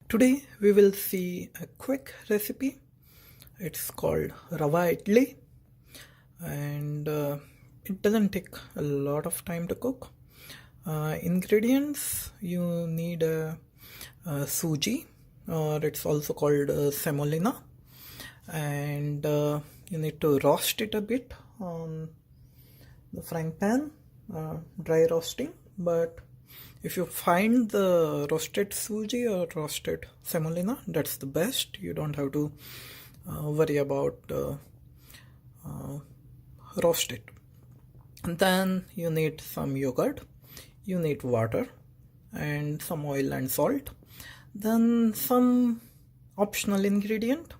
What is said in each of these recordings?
Today we will see a quick recipe. It's called Rava idli, and it doesn't take a lot of time to cook. Ingredients: you need suji, or it's also called semolina, and you need to roast it a bit on the frying pan, dry roasting. But if you find the roasted suji or roasted semolina, that's the best. You don't have to worry about roast it. And then you need some yogurt, you need water, and some oil and salt. Then some optional ingredient.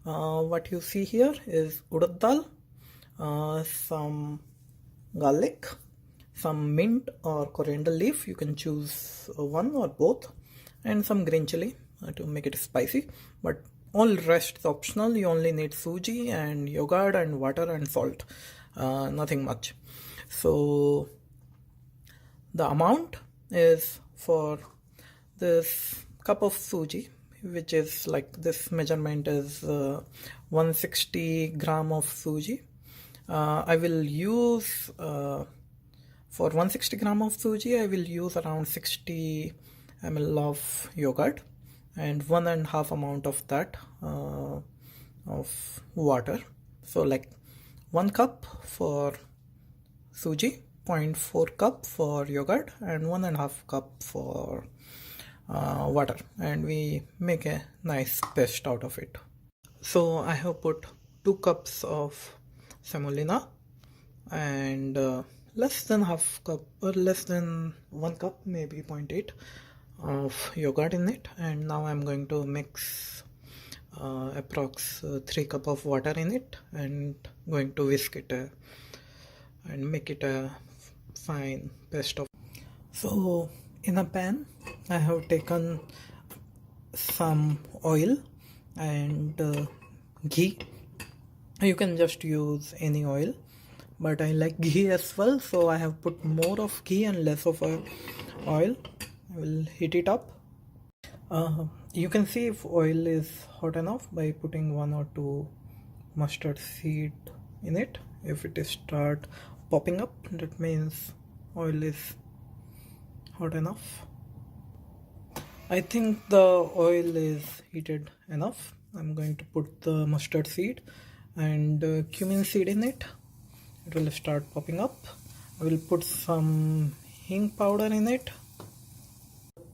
What you see here is urad dal, some garlic, some mint or coriander leaf, you can choose one or both, and some green chili to make it spicy, but all rest is optional. You only need suji and yogurt and water and salt, nothing much. So the amount is for this cup of suji, which is like this measurement is 160 gram of suji. I will use for 160 gram of suji, I will use around 60 ml of yogurt and 1.5 amount of that of water. So like 1 cup for suji, 0.4 cup for yogurt, and 1.5 cup for water, and we make a nice paste out of it. So I have put 2 cups of semolina and less than half cup or less than 1 cup, maybe 0.8 of yogurt in it, and now I'm going to mix approx 3 cup of water in it and going to whisk it and make it a fine paste of. So in a pan I have taken some oil and ghee. You can just use any oil, but I like ghee as well, so I have put more of ghee and less of oil. I will heat it up. You can see if oil is hot enough by putting 1 or 2 mustard seed in it. If it is start popping up, that means oil is hot enough. I think the oil is heated enough. I'm going to put the mustard seed and cumin seed in it. It will start popping up. I will put some hing powder in it.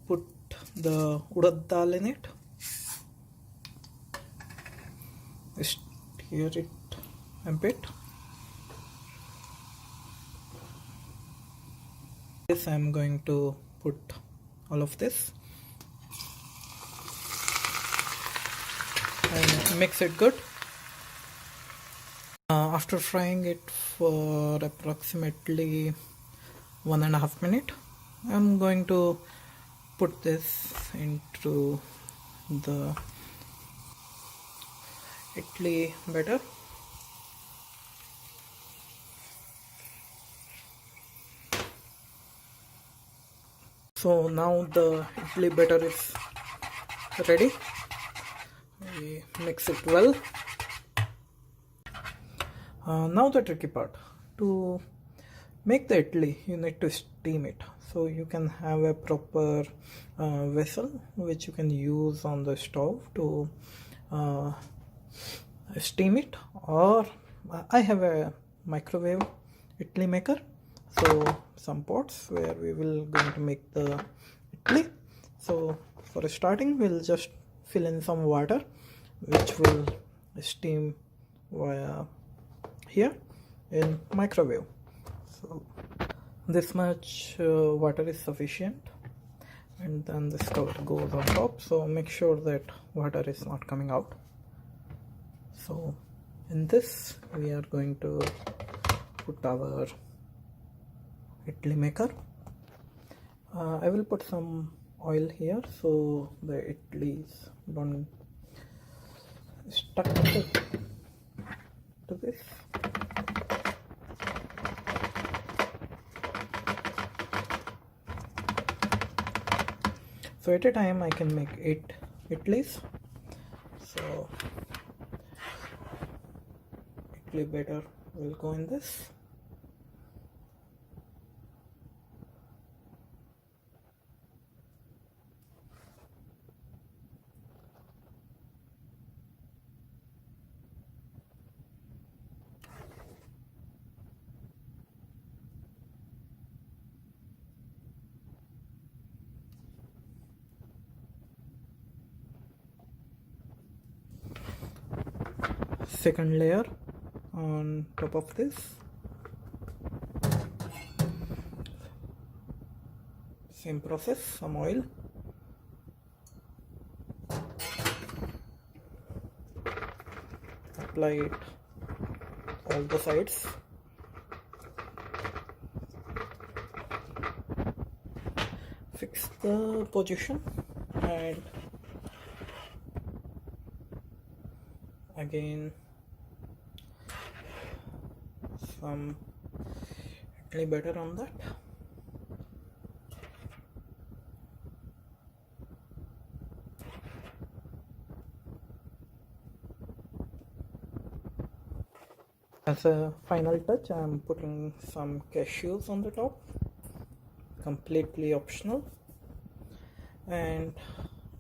Put the urad dal in it. Stir it a bit. This I'm going to put all of this and mix it good. After frying it for approximately 1.5 minutes, I'm going to put this into the idli batter. So now the idli batter is ready. We mix it well. Now the tricky part. To make the idli, you need to steam it. So you can have a proper vessel which you can use on the stove to steam it, or I have a microwave idli maker. So some pots where we will going to make the idli. So for starting, we'll just fill in some water which will steam via here in microwave. So this much water is sufficient, and then this cover goes on top, so make sure that water is not coming out. So in this we are going to put our idli maker. I will put some oil here so the idlis don't stuck to this. So at a time I can make 8 idlis. So idli batter will go in this. Second layer on top of this. Same process, some oil. Apply it all the sides. Fix the position and again some idli batter on that. As a final touch, I am putting some cashews on the top, completely optional. And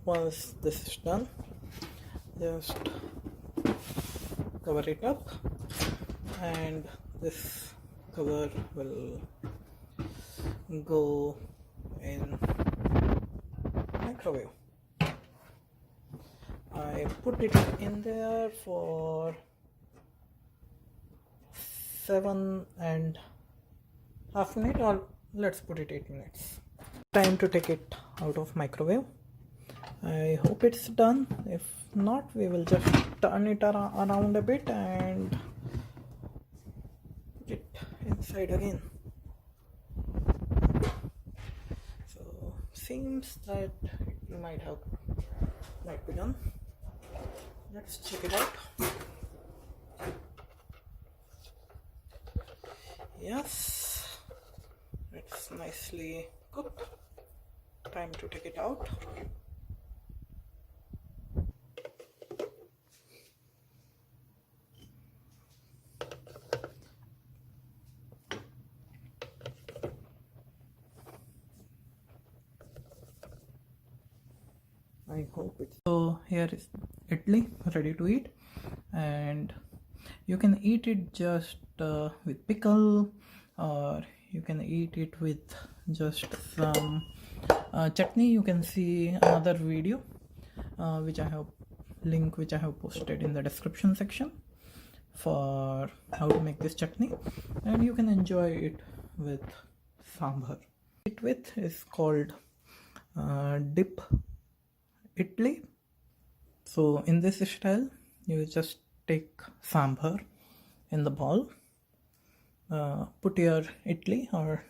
once this is done, just cover it up, and this cover will go in microwave. I put it in there for 7.5 minutes, or let's put it 8 minutes. Time to take it out of microwave. I hope it's done. If not, we will just turn it around a bit and put it inside again. So seems that it might be done. Let's check it out. Yes, it's nicely cooked. Time to take it out. I hope it's so. Here is idli ready to eat, and you can eat it just with pickle, or you can eat it with just some chutney. You can see another video which I have posted in the description section for how to make this chutney, and you can enjoy it with sambar. It with is called dip idli. So in this style, you just take sambar in the bowl, put your idli or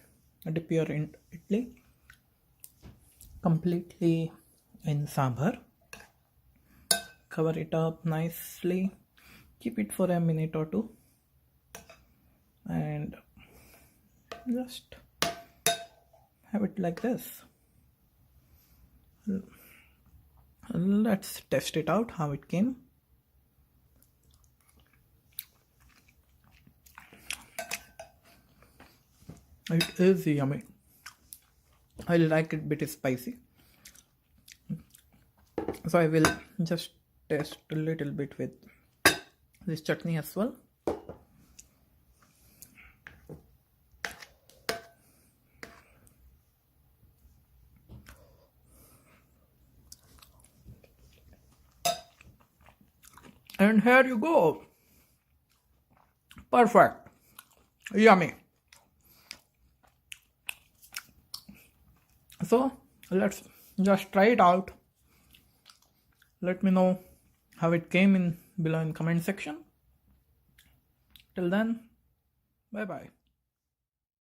dip your idli completely in sambar, cover it up nicely, keep it for a minute or two, and just have it like this. Let's test it out how it came. It is yummy. I like it bit spicy, so I will just taste a little bit with this chutney as well. And here you go. Perfect. Yummy. So let's just try it out. Let me know how it came in below in comment section. Till then, bye bye.